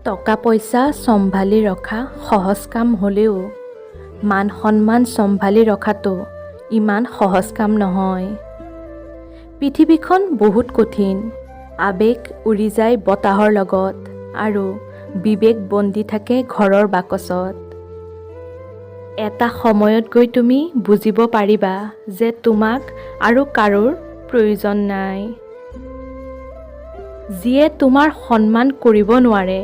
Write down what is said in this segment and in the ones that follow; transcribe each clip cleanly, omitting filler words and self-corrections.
টকা পইচা চম্ভালি ৰখা সহজ কাম হ'লেও মান সন্মান চম্ভালি ৰখাটো ইমান সহজ কাম নহয়। পৃথিৱীখন বহুত কঠিন, আৱেগ উৰি যায় বতাহৰ লগত আৰু বিবেক বন্দী থাকে ঘৰৰ বাকচত। এটা সময়ত গৈ তুমি বুজিব পাৰিবা যে তোমাক আৰু কাৰোৰ প্ৰয়োজন নাই। যিয়ে তোমাৰ সন্মান কৰিব নোৱাৰে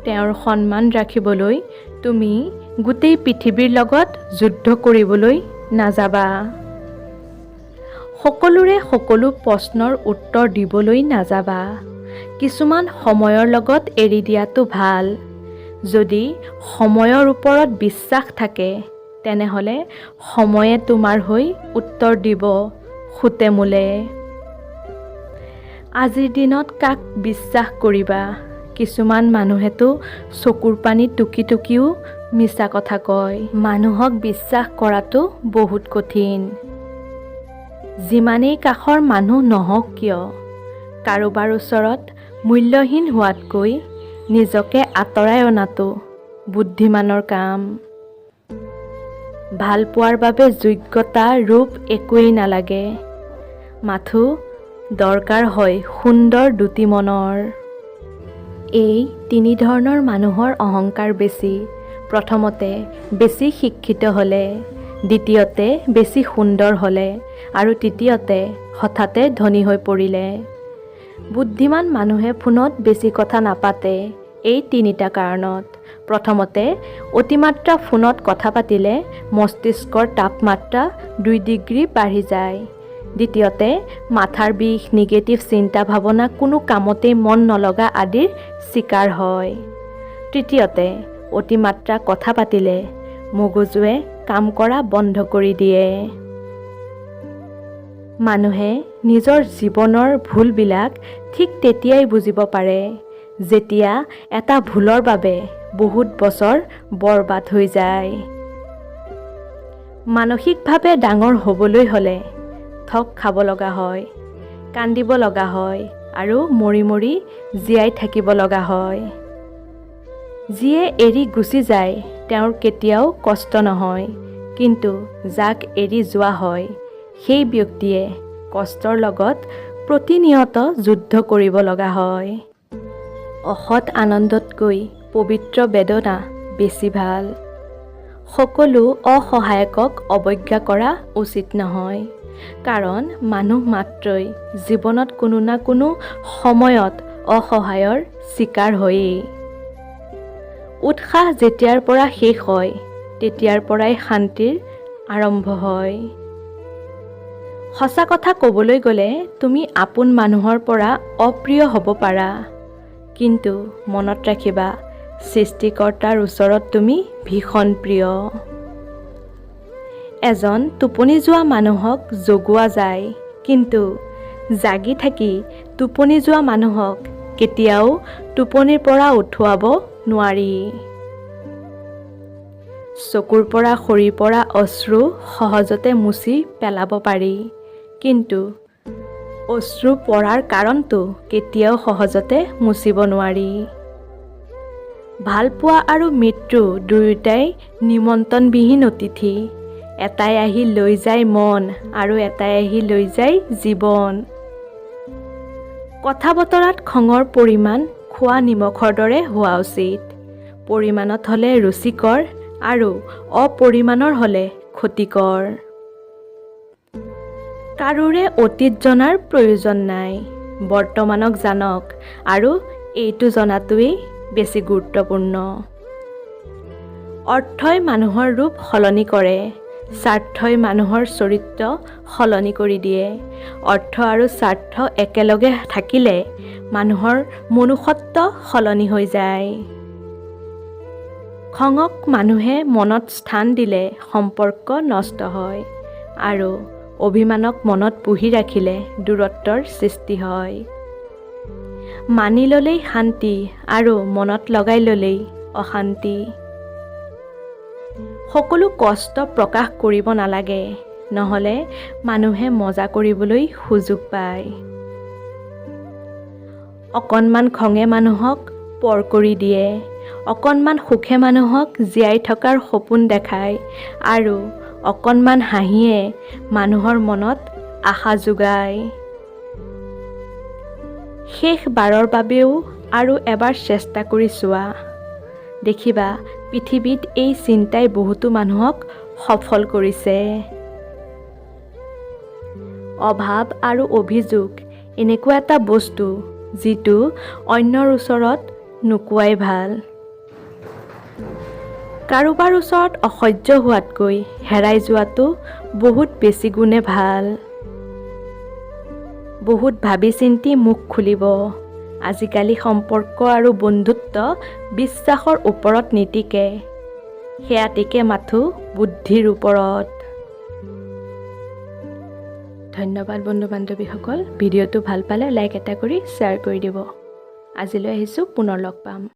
তেওঁৰ সন্মান ৰাখিবলৈ তুমি গোটেই পৃথিৱীৰ লগত যুদ্ধ কৰিবলৈ নাযাবা। সকলোৰে সকলো প্ৰশ্নৰ উত্তৰ দিবলৈ নাযাবা। কিছুমান সময়ৰ লগত এৰি দিয়াটো ভাল। যদি সময়ৰ ওপৰত বিশ্বাস থাকে তেনেহ'লে সময়ে তোমাৰ হৈ উত্তৰ দিব খুটে মোলে। আজিৰ দিনত কাক বিশ্বাস কৰিবা? কিছুমান মানুহেতো চকুৰ পানী টুকি টুকিও মিছা কথা কয়। মানুহক বিশ্বাস কৰাটো বহুত কঠিন। যিমানেই কাষৰ মানুহ নহওক কিয়, কাৰোবাৰ ওচৰত মূল্যহীন হোৱাতকৈ নিজকে আঁতৰাই অনাটো বুদ্ধিমানৰ কাম। ভাল পোৱাৰ বাবে যোগ্যতা ৰূপ একোৱেই নালাগে, মাথো দৰকাৰ হয় সুন্দৰ দুটি মনৰ। এই তিনি ধৰণৰ মানুহৰ অহংকাৰ বেছি। প্ৰথমতে বেছি শিক্ষিত হ'লে, দ্বিতীয়তে বেছি সুন্দৰ হ'লে আৰু তৃতীয়তে হঠাতে ধনী হৈ পৰিলে। বুদ্ধিমান মানুহে ফোনত বেছি কথা নাপাতে এই তিনিটা কাৰণত। প্ৰথমতে অতিমাত্ৰা ফোনত কথা পাতিলে মস্তিষ্কৰ তাপমাত্ৰা 2 ডিগ্ৰী বাঢ়ি যায়। দ্বিতীয়তে মাথাৰ বিষ, নিগেটিভ চিন্তা ভাৱনা, কোনো কামতেই মন নলগা আদিৰ চিকাৰ হয়। তৃতীয়তে অতিমাত্ৰা কথা পাতিলে মগজুৱে কাম কৰা বন্ধ কৰি দিয়ে। মানুহে নিজৰ জীৱনৰ ভুলবিলাক ঠিক তেতিয়াই বুজিব পাৰে যেতিয়া এটা ভুলৰ বাবে বহুত বছৰ বৰবাদ হৈ যায়। মানসিকভাৱে ডাঙৰ হ'বলৈ হ'লে ঠগ খাব লগা হয়, কান্দিব লগা হয় আৰু মৰি মৰি জীয়াই থাকিব লগা হয়। যিয়ে এৰি গুচি যায় তেওঁৰ কেতিয়াও কষ্ট নহয়, কিন্তু যাক এৰি যোৱা হয় সেই ব্যক্তিয়ে কষ্টৰ লগত প্ৰতিনিয়ত যুদ্ধ কৰিব লগা হয়। অসৎ আনন্দতকৈ পবিত্ৰ বেদনা বেছি ভাল। সকলো অসহায়কক অৱজ্ঞা কৰা উচিত নহয়, কাৰণ মানুহ মাত্ৰই জীৱনত কোনো না কোনো সময়ত অসহায়ৰ চিকাৰ হয়েই। উৎসাহ যেতিয়াৰ পৰা শেষ হয় তেতিয়াৰ পৰাই শান্তিৰ আৰম্ভ হয়। সঁচা কথা ক'বলৈ গ'লে তুমি আপোন মানুহৰ পৰা অপ্ৰিয় হ'ব পাৰা, কিন্তু মনত ৰাখিবা সৃষ্টিকৰ্তাৰ ওচৰত তুমি ভীষণ প্ৰিয়। এজন টোপনি যোৱা মানুহক জগোৱা যায়, কিন্তু জাগি থাকি টোপনি যোৱা মানুহক কেতিয়াও টোপনিৰ পৰা উঠুৱাব নোৱাৰি। চকুৰ পৰা সৰি পৰা অশ্ৰু সহজতে মুচি পেলাব পাৰি, কিন্তু অশ্ৰু পৰাৰ কাৰণটো কেতিয়াও সহজতে মুচিব নোৱাৰি। ভালপোৱা আৰু মৃত্যু দুয়োটাই নিমন্ত্ৰণবিহীন অতিথি। এটাই আহি লৈ যায় মন আৰু এটাই আহি লৈ যায় জীৱন। কথা বতৰাত খঙৰ পৰিমাণ খোৱা নিমখৰ দৰে হোৱা উচিত। পৰিমাণত হ'লে ৰুচিকৰ আৰু অপৰিমাণৰ হ'লে ক্ষতিকৰ। কাৰোৰে অতীত জনাৰ প্ৰয়োজন নাই, বৰ্তমানক জানক আৰু এইটো জনাটোৱেই বেছি গুৰুত্বপূৰ্ণ। অৰ্থই মানুহৰ ৰূপ সলনি কৰে, স্বাৰ্থই মানুহৰ চৰিত্ৰ সলনি কৰি দিয়ে। অৰ্থ আৰু স্বাৰ্থ একেলগে থাকিলে মানুহৰ মনুষ্যত্ব সলনি হৈ যায়। খঙক মানুহে মনত স্থান দিলে সম্পৰ্ক নষ্ট হয় আৰু অভিমানক মনত পুহি ৰাখিলে দূৰত্বৰ সৃষ্টি হয়। মানি ল'লেই শান্তি আৰু মনত লগাই ল'লেই অশান্তি। সকলো কষ্ট প্ৰকাশ কৰিব নালাগে, নহ'লে মানুহে মজা কৰিবলৈ সুযোগ পায়। অকণমান খঙে মানুহক পৰ কৰি দিয়ে, অকণমান সুখে মানুহক জীয়াই থকাৰ সপোন দেখায় আৰু অকণমান হাঁহিয়ে মানুহৰ মনত আশা যোগায়। শেষবাৰৰ বাবেও আৰু এবাৰ চেষ্টা কৰি চোৱা, দেখিবা পৃথিৱীত এই চিন্তাই বহুতো মানুহক সফল কৰিছে। অভাৱ আৰু অভিযোগ এনেকুৱা এটা বস্তু যিটো অন্যৰ ওচৰত নোকোৱাই ভাল। কাৰোবাৰ ওচৰত অসহ্য হোৱাতকৈ হেৰাই যোৱাটো বহুত বেছি গুণে ভাল। বহুত ভাবি চিন্তি মুখ খুলিব। আজিকালি সম্পৰ্ক আৰু বন্ধুত্ব বিশ্বাসৰ ওপৰত নিটিকে, সেয়া টিকে মাথো বুদ্ধিৰ ওপৰত। ধন্যবাদ বন্ধু বান্ধৱীসকল, ভিডিঅ'টো ভাল পালে লাইক এটা কৰি শ্বেয়াৰ কৰি দিব। আজিলৈ আহিছোঁ, পুনৰ লগ পাম।